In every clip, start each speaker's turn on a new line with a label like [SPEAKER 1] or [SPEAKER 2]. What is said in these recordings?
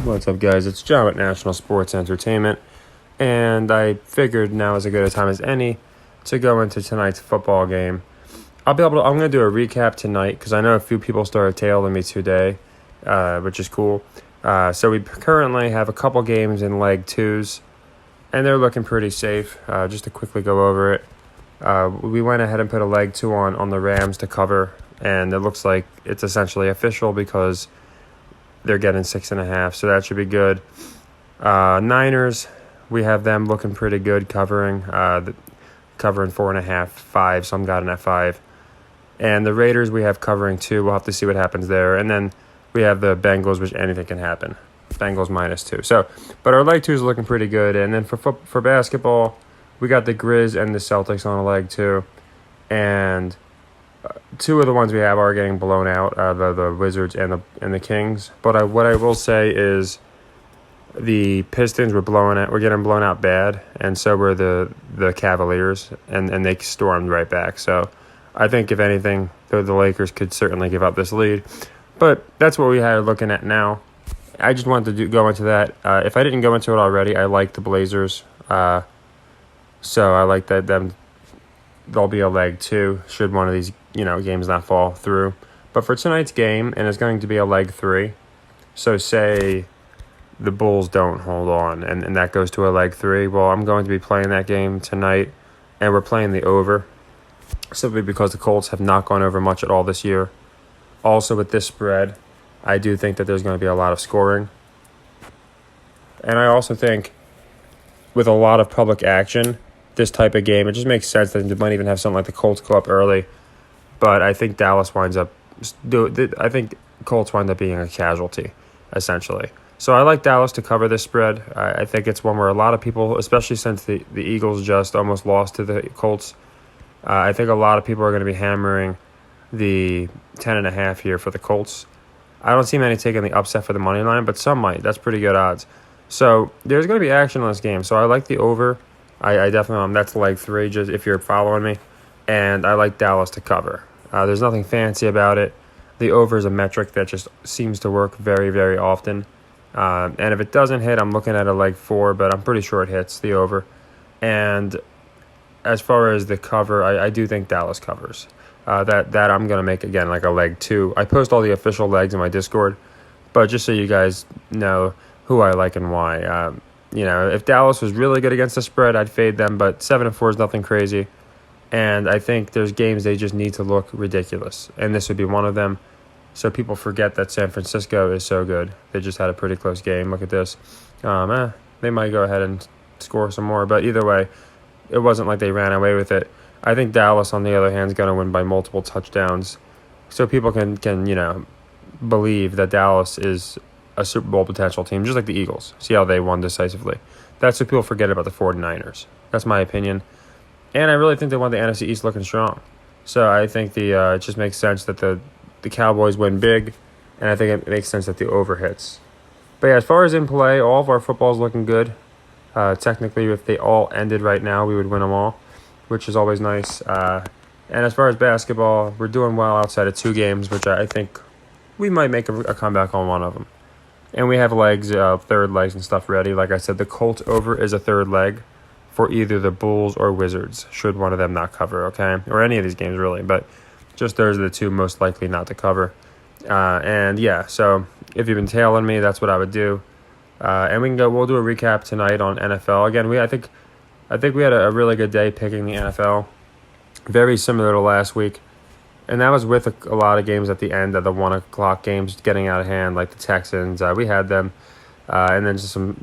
[SPEAKER 1] What's up, guys? It's John at National Sports Entertainment, and I figured now is as good a time as any to go into tonight's football game. I'm going to do a recap tonight because I know a few people started tailing me today, which is cool. So we currently have a couple games in leg twos, and they're looking pretty safe. Just to quickly go over it, we went ahead and put a leg two on the Rams to cover, and it looks like it's essentially official because they're getting 6.5, so that should be good. Niners, we have them looking pretty good covering 4.5, 5. Some got an F5. And the Raiders, we have covering 2. We'll have to see what happens there. And then we have the Bengals, which anything can happen. Bengals -2. So, but our leg 2 is looking pretty good. And then for basketball, we got the Grizz and the Celtics on a leg 2. And two of the ones we have are getting blown out, the Wizards and the Kings. But what I will say is the Pistons were getting blown out bad, and so were the Cavaliers, and they stormed right back. So I think if anything, the Lakers could certainly give up this lead. But that's what we had looking at now. I just wanted to go into that. If I didn't go into it already, I like the Blazers. So I like that they'll be a leg 2 should one of these games not fall through. But for tonight's game, and it's going to be a leg 3, so say the Bulls don't hold on and that goes to a leg 3, well, I'm going to be playing that game tonight, and we're playing the over simply because the Colts have not gone over much at all this year. Also, with this spread, I do think that there's going to be a lot of scoring, and I also think with a lot of public action, this type of game, it just makes sense that they might even have something like the Colts go up early. But I think Colts wind up being a casualty, essentially. So I like Dallas to cover this spread. I think it's one where a lot of people, especially since the Eagles just almost lost to the Colts, I think a lot of people are going to be hammering the 10.5 here for the Colts. I don't see many taking the upset for the money line, but some might. That's pretty good odds. So there's going to be action in this game. So I like the over. I definitely, that's leg 3, just if you're following me. And I like Dallas to cover. There's nothing fancy about it. The over is a metric that just seems to work very, very often. And if it doesn't hit, I'm looking at a leg 4, but I'm pretty sure it hits the over. And as far as the cover, I do think Dallas covers. That I'm going to make, again, like a leg 2. I post all the official legs in my Discord, but just so you guys know who I like and why. If Dallas was really good against the spread, I'd fade them, but 7-4 is nothing crazy. And I think there's games they just need to look ridiculous, and this would be one of them. So people forget that San Francisco is so good. They just had a pretty close game. Look at this. They might go ahead and score some more, but either way, it wasn't like they ran away with it. I think Dallas, on the other hand, is going to win by multiple touchdowns, so people can believe that Dallas is a Super Bowl potential team, just like the Eagles. See how they won decisively. That's what people forget about the 49ers. That's my opinion. And I really think they want the NFC East looking strong. So I think it just makes sense that the Cowboys win big, and I think it makes sense that the over hits. But yeah, as far as in play, all of our football is looking good. Technically, if they all ended right now, we would win them all, which is always nice. And as far as basketball, we're doing well outside of 2 games, which I think we might make a comeback on one of them. And we have third legs and stuff ready. Like I said, the Colts over is a third leg for either the Bulls or Wizards, should one of them not cover, okay? Or any of these games, really. But just those are the 2 most likely not to cover. And yeah, so if you've been tailing me, that's what I would do. And we'll do a recap tonight on NFL. Again, I think we had a really good day picking the NFL. Very similar to last week. And that was with a lot of games at the end of the 1 o'clock games getting out of hand, like the Texans. We had them. And then just some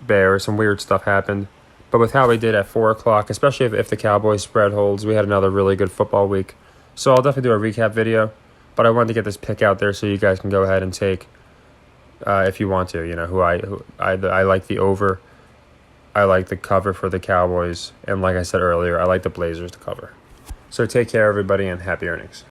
[SPEAKER 1] weird stuff happened. But with how we did at 4 o'clock, especially if the Cowboys spread holds, we had another really good football week. So I'll definitely do a recap video. But I wanted to get this pick out there so you guys can go ahead and take, if you want to, who I like the over. I like the cover for the Cowboys. And like I said earlier, I like the Blazers to cover. So take care, everybody, and happy earnings.